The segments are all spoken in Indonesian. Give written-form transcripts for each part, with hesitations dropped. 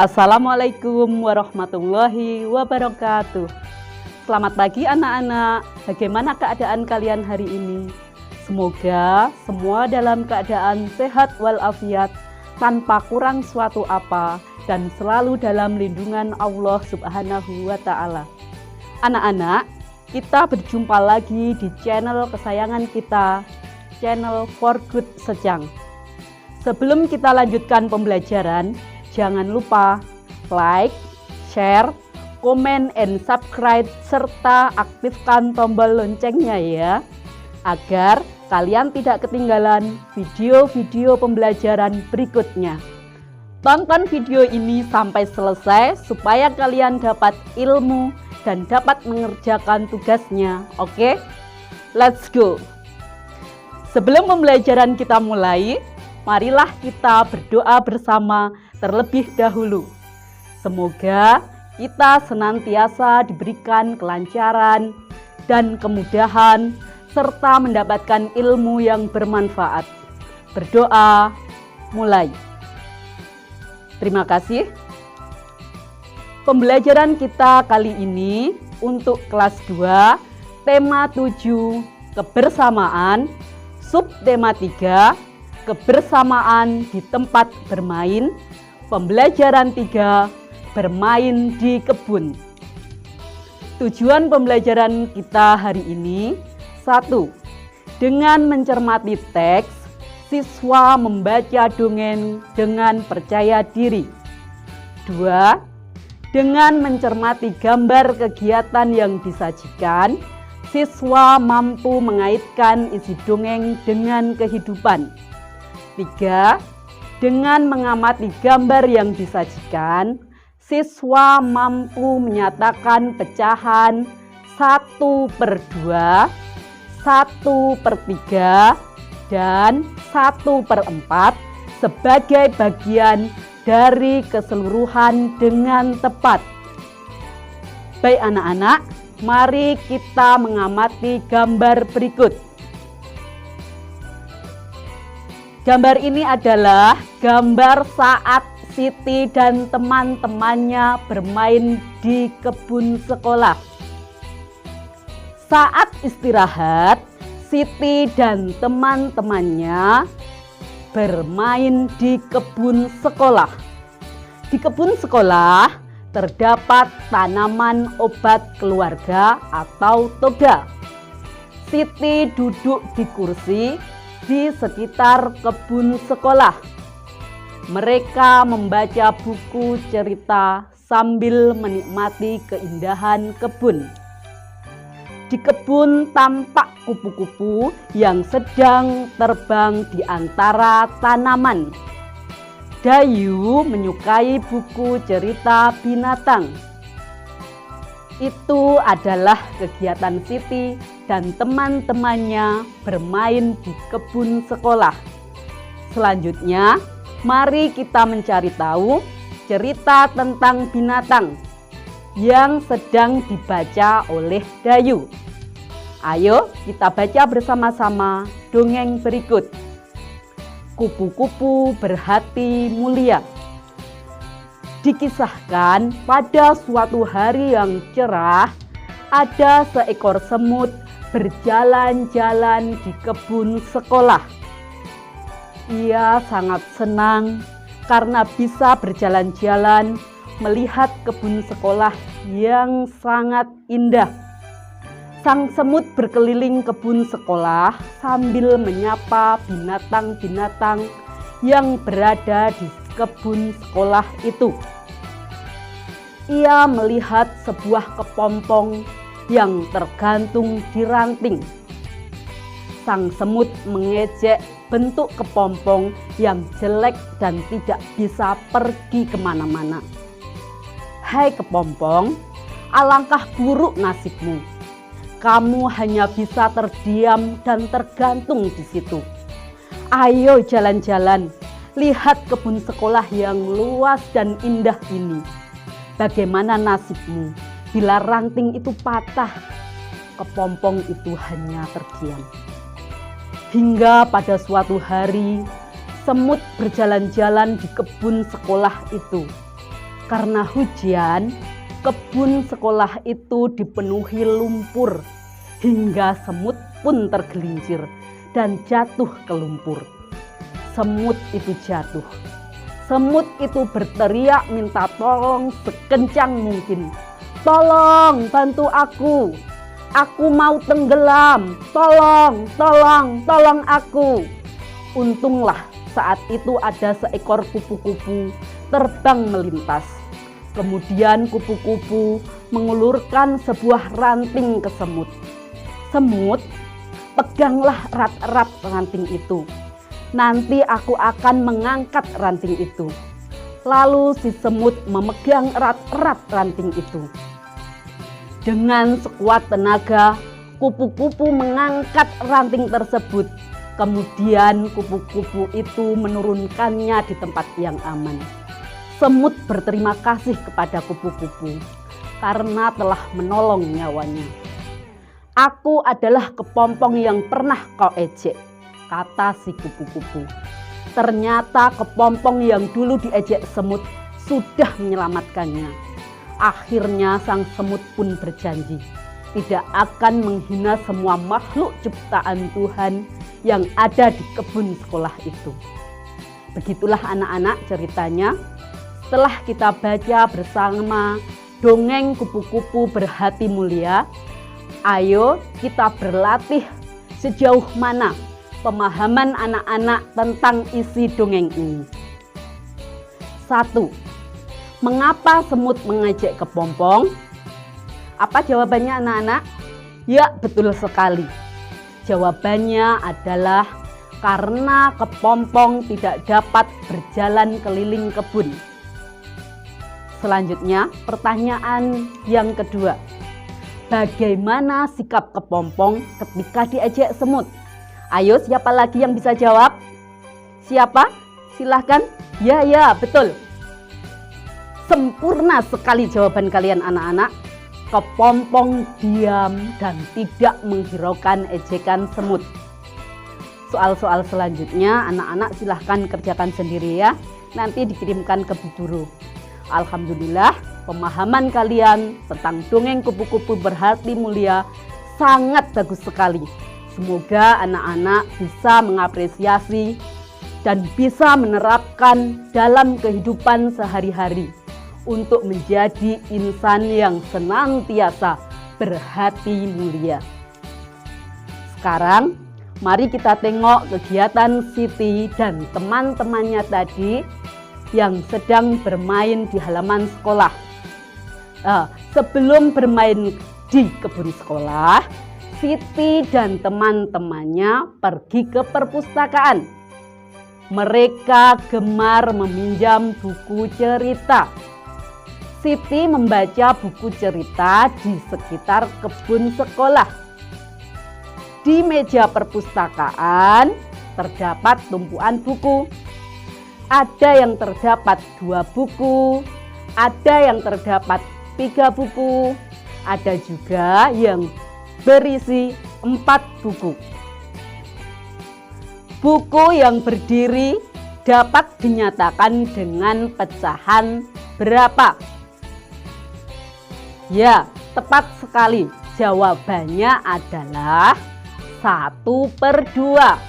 Assalamualaikum warahmatullahi wabarakatuh. Selamat pagi anak-anak. Bagaimana keadaan kalian hari ini? Semoga semua dalam keadaan sehat walafiat, tanpa kurang suatu apa, dan selalu dalam lindungan Allah Subhanahu wa Ta'ala. Anak-anak, kita berjumpa lagi di channel kesayangan kita, channel For Good Sejang. Sebelum kita lanjutkan pembelajaran, jangan lupa like, share, komen, and subscribe, serta aktifkan tombol loncengnya ya, agar kalian tidak ketinggalan video-video pembelajaran berikutnya. Tonton video ini sampai selesai supaya kalian dapat ilmu dan dapat mengerjakan tugasnya. Oke? Let's go. Sebelum pembelajaran kita mulai, marilah kita berdoa bersama terlebih dahulu. Semoga kita senantiasa diberikan kelancaran dan kemudahan serta mendapatkan ilmu yang bermanfaat. Berdoa mulai. Terima kasih. Pembelajaran kita kali ini untuk kelas 2, tema 7, kebersamaan, subtema 3, kebersamaan di tempat bermain, pembelajaran 3, bermain di kebun. Tujuan pembelajaran kita hari ini: 1. Dengan mencermati teks, siswa membaca dongeng dengan percaya diri. 2. Dengan mencermati gambar kegiatan yang disajikan, siswa mampu mengaitkan isi dongeng dengan kehidupan. 3. Dengan mengamati gambar yang disajikan, siswa mampu menyatakan pecahan 1/2, 1/3, dan 1/4 sebagai bagian dari keseluruhan dengan tepat. Baik anak-anak, mari kita mengamati gambar berikut. Gambar ini adalah gambar saat Siti dan teman-temannya bermain di kebun sekolah. Saat istirahat, Siti dan teman-temannya bermain di kebun sekolah. Di kebun sekolah terdapat tanaman obat keluarga atau toga. Siti duduk di kursi di sekitar kebun sekolah. Mereka membaca buku cerita sambil menikmati keindahan kebun. Di kebun tampak kupu-kupu yang sedang terbang di antara tanaman. Dayu menyukai buku cerita binatang. Itu adalah kegiatan Siti dan teman-temannya bermain di kebun sekolah. Selanjutnya, mari kita mencari tahu cerita tentang binatang yang sedang dibaca oleh Dayu. Ayo kita baca bersama-sama dongeng berikut. Kupu-kupu berhati mulia. Dikisahkan pada suatu hari yang cerah, ada seekor semut berjalan-jalan di kebun sekolah. Ia sangat senang karena bisa berjalan-jalan melihat kebun sekolah yang sangat indah. Sang semut berkeliling kebun sekolah sambil menyapa binatang-binatang yang berada di kebun sekolah itu. Ia melihat sebuah kepompong yang tergantung di ranting. Sang semut mengejek bentuk kepompong yang jelek dan tidak bisa pergi kemana-mana. Hai kepompong, alangkah buruk nasibmu. Kamu hanya bisa terdiam dan tergantung di situ. Ayo jalan-jalan, lihat kebun sekolah yang luas dan indah ini. Bagaimana nasibmu bila ranting itu patah? Kepompong itu hanya terdiam. Hingga pada suatu hari, semut berjalan-jalan di kebun sekolah itu. Karena hujan, kebun sekolah itu dipenuhi lumpur hingga semut pun tergelincir dan jatuh ke lumpur. Semut itu jatuh. Semut itu berteriak minta tolong sekencang mungkin. "Tolong, bantu aku. Aku mau tenggelam. Tolong, tolong, tolong aku." Untunglah saat itu ada seekor kupu-kupu terbang melintas. Kemudian kupu-kupu mengulurkan sebuah ranting ke semut. "Semut, peganglah erat-erat ranting itu. Nanti aku akan mengangkat ranting itu." Lalu si semut memegang erat-erat ranting itu. Dengan sekuat tenaga, kupu-kupu mengangkat ranting tersebut. Kemudian kupu-kupu itu menurunkannya di tempat yang aman. Semut berterima kasih kepada kupu-kupu karena telah menolong nyawanya. "Aku adalah kepompong yang pernah kau ejek," kata si kupu-kupu. Ternyata kepompong yang dulu diejek semut sudah menyelamatkannya. Akhirnya sang semut pun berjanji tidak akan menghina semua makhluk ciptaan Tuhan yang ada di kebun sekolah itu. Begitulah anak-anak ceritanya. Setelah kita baca bersama dongeng kupu-kupu berhati mulia, ayo kita berlatih sejauh mana pemahaman anak-anak tentang isi dongeng ini. 1. Mengapa semut mengejek kepompong? Apa jawabannya anak-anak? Ya, betul sekali. Jawabannya adalah karena kepompong tidak dapat berjalan keliling kebun. Selanjutnya, pertanyaan yang kedua. Bagaimana sikap kepompong ketika diejek semut? Ayo, siapa lagi yang bisa jawab? Siapa? Silahkan. Ya, betul. Sempurna sekali jawaban kalian anak-anak. Kepompong diam dan tidak menghiraukan ejekan semut. Soal-soal selanjutnya anak-anak silahkan kerjakan sendiri ya. Nanti dikirimkan ke Bu Guru. Alhamdulillah, pemahaman kalian tentang dongeng kupu-kupu berhati mulia sangat bagus sekali. Semoga anak-anak bisa mengapresiasi dan bisa menerapkan dalam kehidupan sehari-hari untuk menjadi insan yang senantiasa berhati mulia. Sekarang, mari kita tengok kegiatan Siti dan teman-temannya tadi yang sedang bermain di halaman sekolah. Sebelum bermain di kebun sekolah, Siti dan teman-temannya pergi ke perpustakaan. Mereka gemar meminjam buku cerita. Siti membaca buku cerita di sekitar kebun sekolah. Di meja perpustakaan terdapat tumpuan buku. Ada yang terdapat 2 buku, ada yang terdapat 3 buku, ada juga yang berisi 4 buku. Buku yang berdiri dapat dinyatakan dengan pecahan berapa? Ya, tepat sekali. Jawabannya adalah 1/2.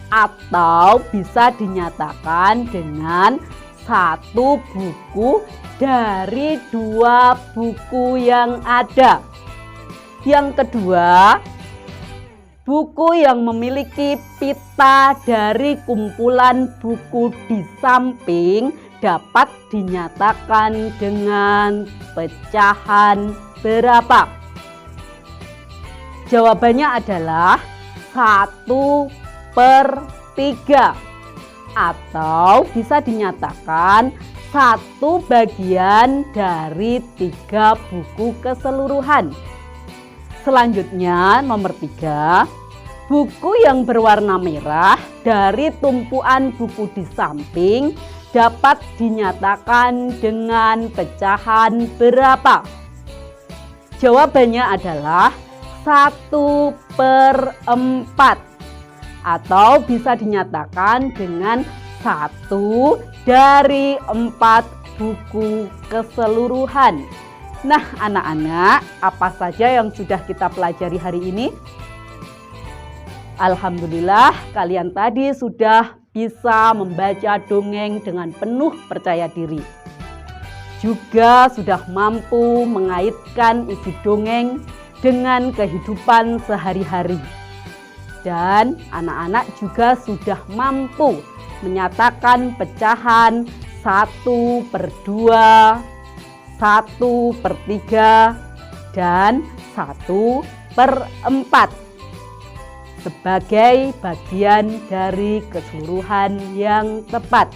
Atau bisa dinyatakan dengan 1 buku dari 2 buku yang ada. Yang kedua, buku yang memiliki pita dari kumpulan buku di samping dapat dinyatakan dengan pecahan berapa? Jawabannya adalah 1/3 atau bisa dinyatakan 1 bagian dari 3 buku keseluruhan. Selanjutnya nomor 3, buku yang berwarna merah dari tumpuan buku di samping dapat dinyatakan dengan pecahan berapa? Jawabannya adalah 1/4 atau bisa dinyatakan dengan 1 dari 4 buku keseluruhan. Nah, anak-anak, apa saja yang sudah kita pelajari hari ini? Alhamdulillah, kalian tadi sudah bisa membaca dongeng dengan penuh percaya diri. Juga sudah mampu mengaitkan isi dongeng dengan kehidupan sehari-hari. Dan anak-anak juga sudah mampu menyatakan pecahan 1/2, 1/3, dan 1/4 sebagai bagian dari keseluruhan yang tepat.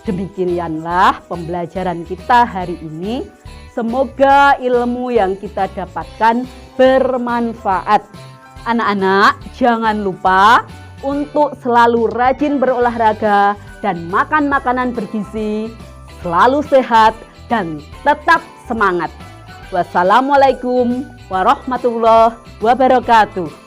Demikianlah pembelajaran kita hari ini. Semoga ilmu yang kita dapatkan bermanfaat. Anak-anak, jangan lupa untuk selalu rajin berolahraga dan makan makanan bergizi, selalu sehat dan tetap semangat. Wassalamualaikum warahmatullahi wabarakatuh.